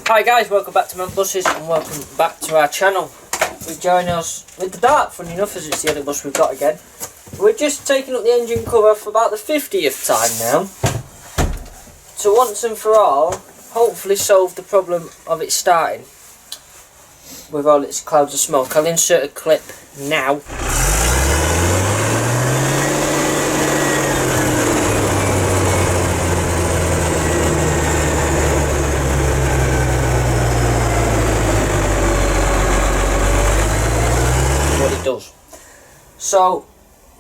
Hi guys, welcome back to Mancbuses and welcome back to our channel. We join us with the Dart, funny enough, as it's the only bus we've got again. We're just taking up the engine cover for about the 50th time now, to once and for all hopefully solve the problem of it starting with all its clouds of smoke. I'll insert a clip now. Does. So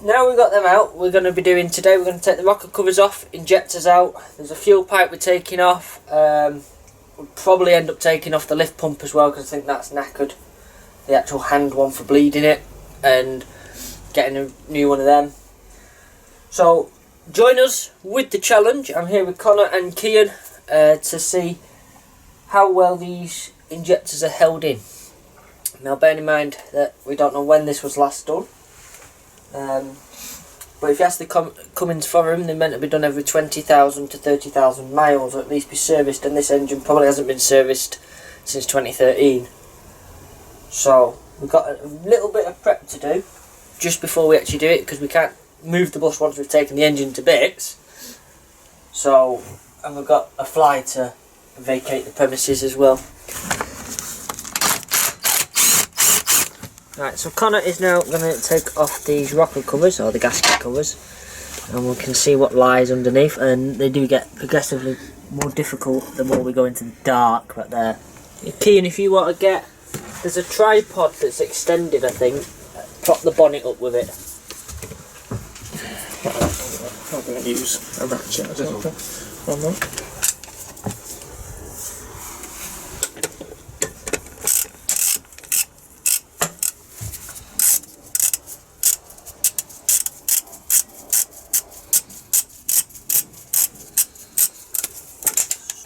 now we've got them out, we're going to take the rocker covers off, injectors out, there's a fuel pipe we're taking off, we'll probably end up taking off the lift pump as well because I think that's knackered, the actual hand one for bleeding it, and getting a new one of them. So join us with the challenge. I'm here with Connor and Kian to see how well these injectors are held in. Now bearing in mind that we don't know when this was last done, but if you ask the Cummins for them, they're meant to be done every 20,000 to 30,000 miles, or at least be serviced, and this engine probably hasn't been serviced since 2013. So we've got a little bit of prep to do just before we actually do it, because we can't move the bus once we've taken the engine to bits. So, and we've got a fly to vacate the premises as well. Right, so Connor is now going to take off these rocker covers, or the gasket covers, and we can see what lies underneath, and they do get progressively more difficult the more we go into the dark right there. Kian, if you want to get, there's a tripod that's extended, I think, prop the bonnet up with it. I'm going to use a ratchet or something on that.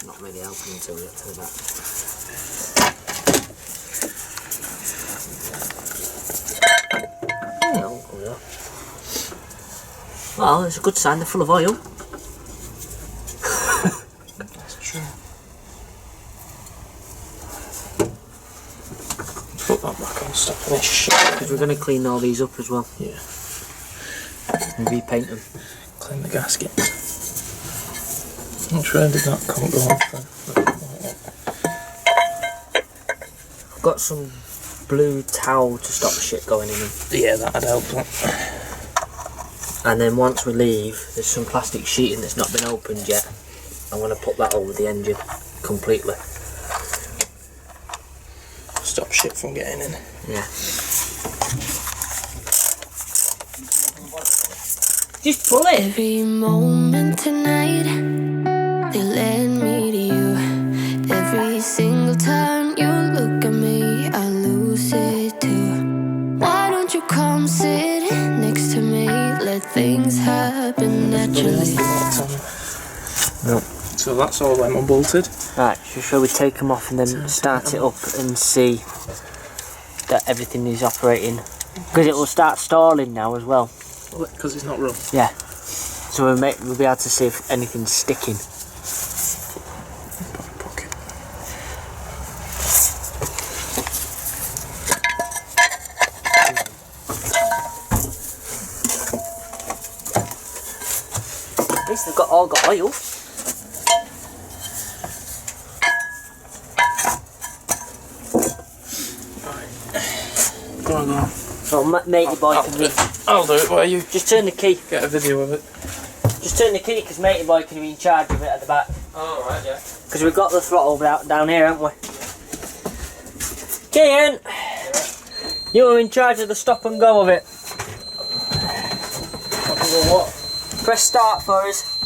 Not really helping until we get to the back. Well, it's a good sign they're full of oil. That's true. Put that back on, stopping this shit. Because we're going to clean all these up as well. Yeah. And repaint them. Clean the gaskets. Which way did that come go off then? I've got some blue towel to stop shit going in them. Yeah, that'd help. And then once we leave, there's some plastic sheeting that's not been opened yet. I'm going to put that over the engine completely. Stop shit from getting in. Yeah. Just pull it. Every moment tonight, they led me to you. Every single time you look at me, I lose it too. Why don't you come sit next to me? Let things happen naturally. No. So that's all them unbolted. Right, so shall we take them off and then start it up and see that everything is operating? Because it will start stalling now as well. Because it's not run. Yeah. So we'll be able to see if anything's sticking. Pocket. At least they've all got oil. Go on. So matey boy can be... I'll do it, where you Just turn the key. get a video of it. Just turn the key, because matey boy can be in charge of it at the back. Oh, right, yeah. Because we've got the throttle down here, haven't we? Kian! You're in charge of the stop and go of it. What? Press start for us.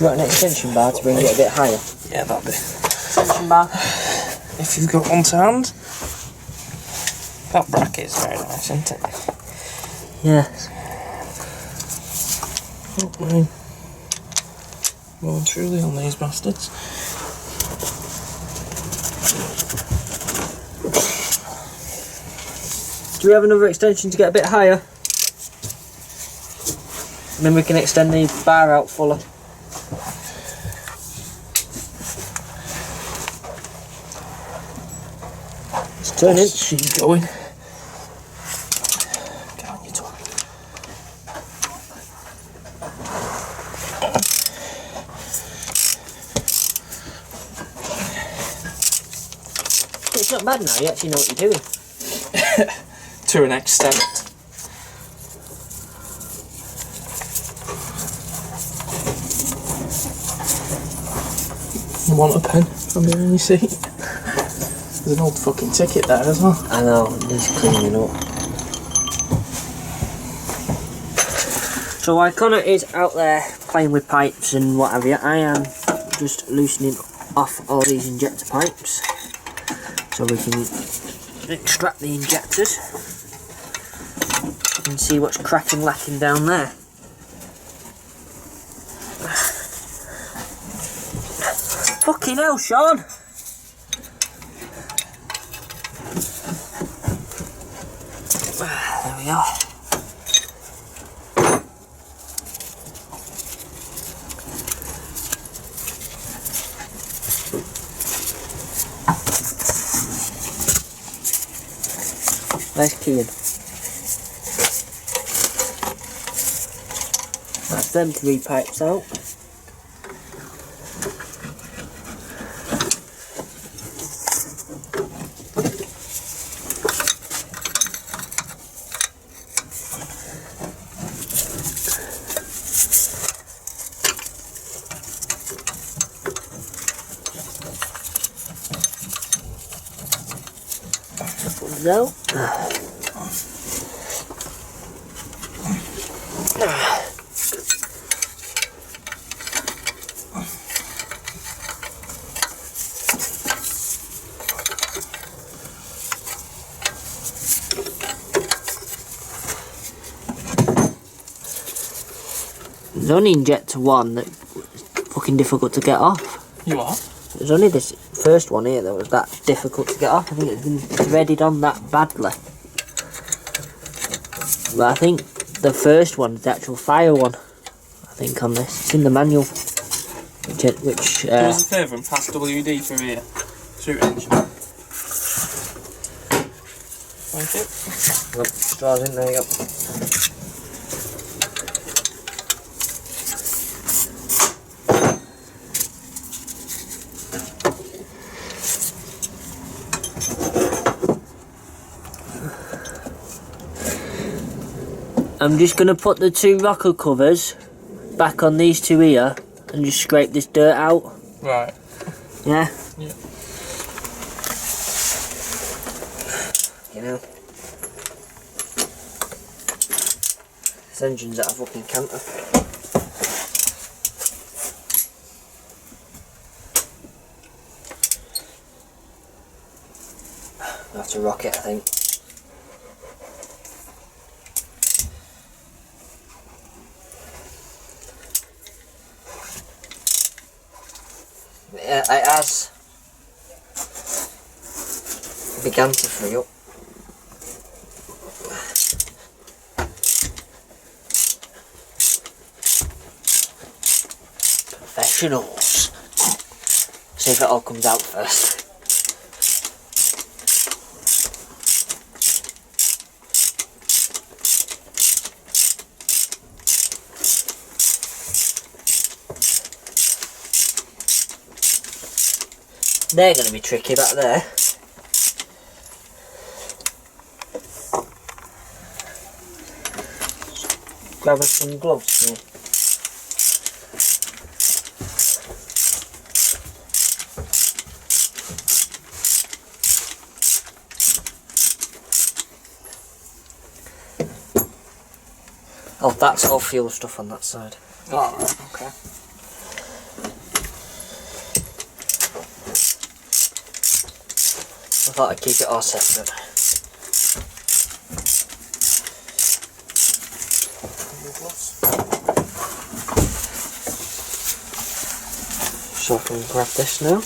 You want an extension bar to bring it a bit higher? Yeah, that'd be. Extension bar. If you've got one to hand. That bracket is very nice, isn't it? Yes. Well and truly on these bastards. Do we have another extension to get a bit higher? And then we can extend the bar out fuller. It's turning. She's going. Get on, you twat. It's not bad now, you actually know what you're doing. To an extent. You want a pen from behind your seat? There's an old fucking ticket there as well. I know, it needs cleaning up. So while Connor is out there playing with pipes and what have you, I am just loosening off all these injector pipes so we can extract the injectors and see what's cracking lacking down there. Fucking hell, Sean! There we are. Nice keying. That's them 3 pipes out. Put those out. There's only injector 1 that's fucking difficult to get off. You are? There's only this first one here that was that difficult to get off. I think it's been threaded on that badly. But I think the first one is the actual fire one. I think on this. It's in the manual. Which Do us a favour and pass WD through here. Through engine. Thank you. Look, straws in there, you go. I'm just going to put the 2 rocker covers back on these 2 here and just scrape this dirt out. Right. Yeah? Yeah. You know. This engine's at a fucking canter. I'll have to rock it, I think. Yeah, it has begun to free up. Professionals. See if it all comes out first. They're going to be tricky back there. Grab us some gloves here. Oh, that's all fuel stuff on that side. Oh, right, okay. thought I'd keep it all separate. So I can grab this now.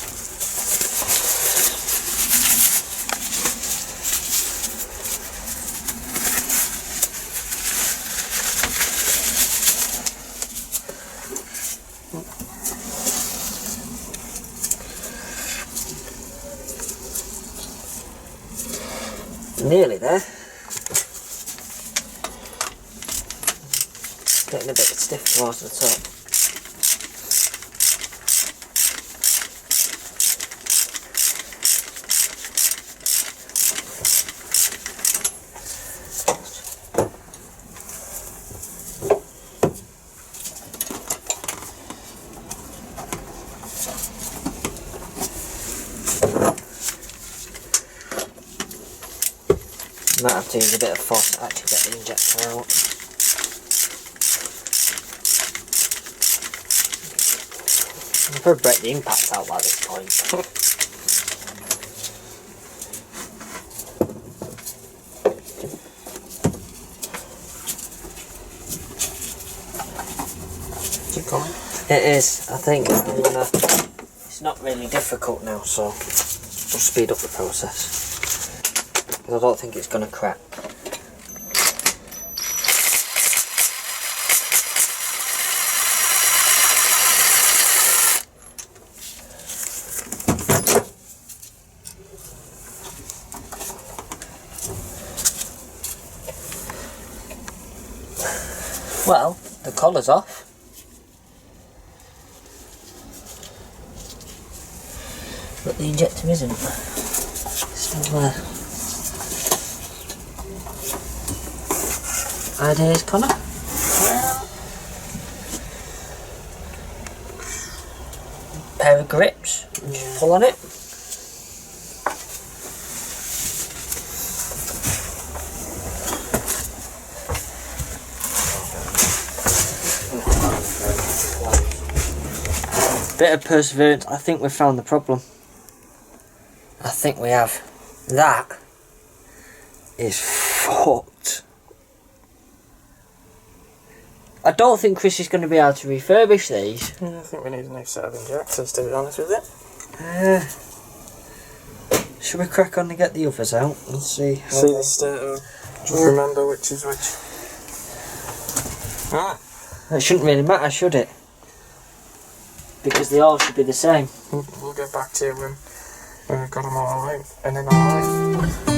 Nearly there. Getting a bit stiff towards the top. Might have to use a bit of force to actually get the injector out. I'll probably break the impact out by this point. Is it coming? It is, I think. It's not really difficult now, so we'll speed up the process. I don't think it's going to crack. Well, the collar's off. But the injector isn't. It's still there. Ideas, Connor? Pair of grips, just pull on it. Bit of perseverance, I think we've found the problem. I think we have. That is fucked. I don't think Chris is going to be able to refurbish these. Yeah, I think we need a new set of injectors, to be honest with you. Should we crack on and get the others out and see how See the state of. Just remember which is which. Ah. It shouldn't really matter, should it? Because they all should be the same. We'll get back to you when we've got them all out and then all right.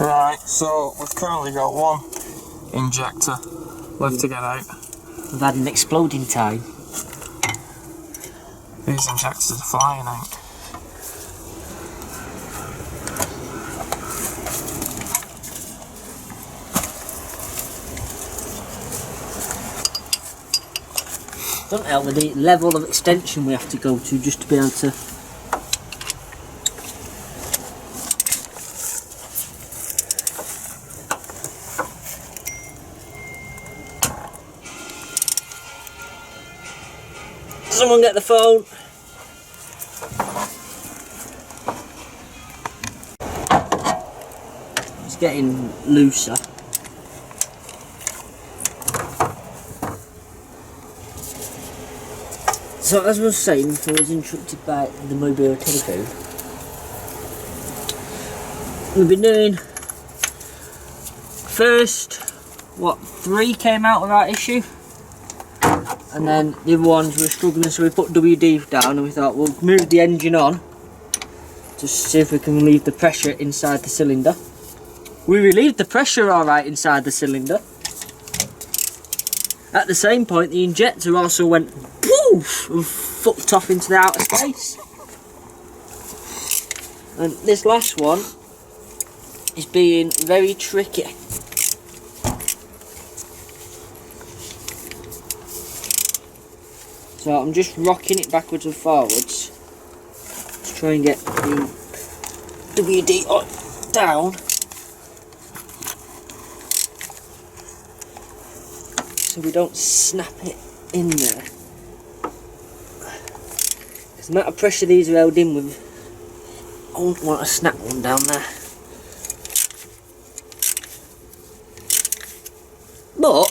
Right, so we've currently got one injector left to get out. We've had an exploding time. These injectors are flying out. Doesn't help with the level of extension we have to go to just to be able to. Someone get the phone. It's getting looser. So as I was saying before I was interrupted by the mobile telephone, we've been doing first, what, 3 came out of that issue? And then the other ones were struggling, so we put WD down and we thought we'll move the engine on to see if we can relieve the pressure inside the cylinder. We relieved the pressure alright inside the cylinder. At the same point the injector also went poof and fucked off into the outer space. And this last one is being very tricky. So I'm just rocking it backwards and forwards to try and get the WD down. So we don't snap it in there. There's the amount of pressure these are held in with. I wouldn't want to snap one down there. But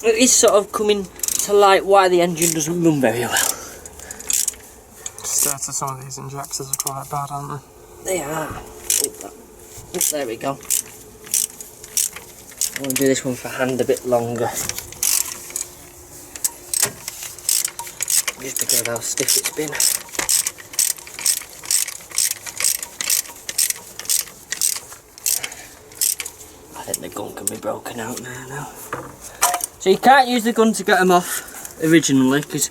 it is sort of coming to light why the engine doesn't run very well. Status some of these injectors are quite bad, aren't they? They are. There we go. I'm going to do this one for hand a bit longer. Just because of how stiff it's been. I think the gun can be broken out now. So you can't use the gun to get them off originally because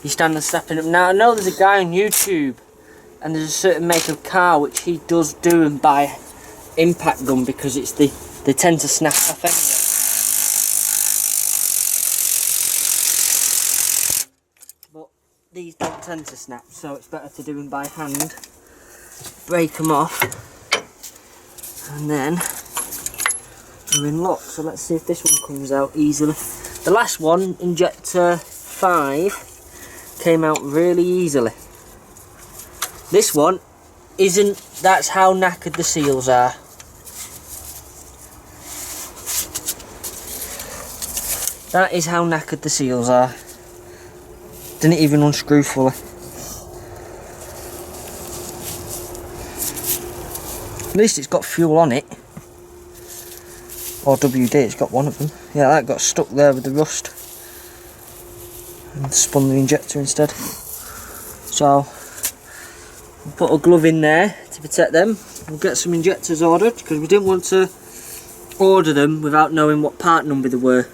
you stand and snapping them. Now I know there's a guy on YouTube and there's a certain make of car which he does do and buy impact gun because it's they tend to snap off anyway. But these don't tend to snap, so it's better to do them by hand. Break them off and then they're in lock. So let's see if this one comes out easily. The last one, Injector 5, came out really easily. This one isn't. That's how knackered the seals are. That is how knackered the seals are. Didn't even unscrew fully. At least it's got fuel on it. Or WD, it's got one of them. Yeah, that got stuck there with the rust. And spun the injector instead. So, we'll put a glove in there to protect them. We'll get some injectors ordered because we didn't want to order them without knowing what part number they were.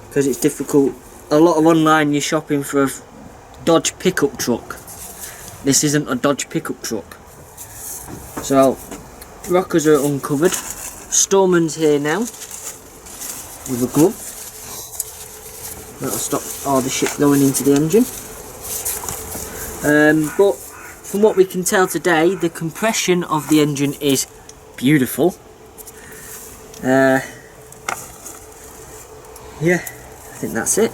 Because it's difficult. A lot of online you're shopping for a Dodge pickup truck. This isn't a Dodge pickup truck. So, rockers are uncovered. Storeman's here now with a glove. That'll stop all the shit going into the engine. But from what we can tell today, the compression of the engine is beautiful. Yeah, I think that's it.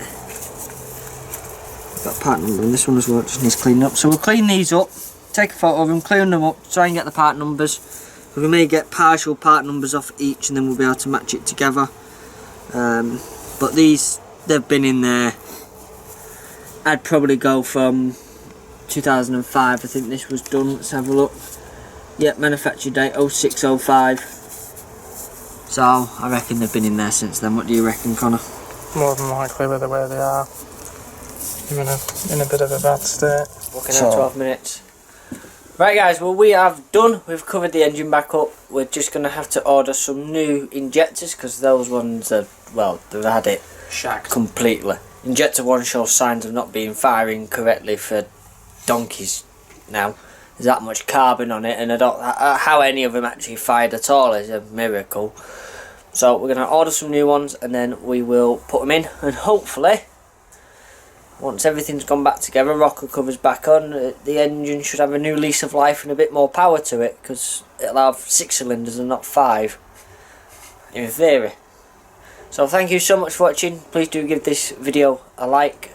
Got a part number on this one as well, just needs cleaning up. So we'll clean these up, take a photo of them, clean them up, try and get the part numbers. We may get partial part numbers off each and then we'll be able to match it together. But these, they've been in there. I'd probably go from 2005, I think this was done. Let's have a look. Yep, manufacture date 0605. So I reckon they've been in there since then. What do you reckon, Connor? More than likely with the way they are. In a bit of a bad state. Looking at 12 minutes. Right guys, well we have done, we've covered the engine back up. We're just going to have to order some new injectors because those ones are, well, they've had it shagged completely. Injector 1 shows signs of not being firing correctly for donkeys now. There's that much carbon on it and I don't, how any of them actually fired at all is a miracle. So we're going to order some new ones and then we will put them in and hopefully once everything's gone back together, rocker covers back on, the engine should have a new lease of life and a bit more power to it because it'll have 6 cylinders and not 5 in theory. So thank you so much for watching. Please do give this video a like.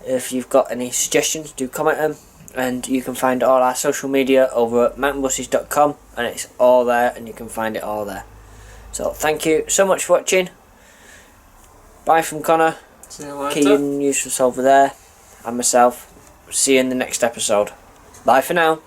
If you've got any suggestions, do comment them, and you can find all our social media over at Mancbuses.com and it's all there and you can find it all there. So thank you so much for watching. Bye from Connor. See you later. Kean, Useless over there, and myself. See you in the next episode. Bye for now.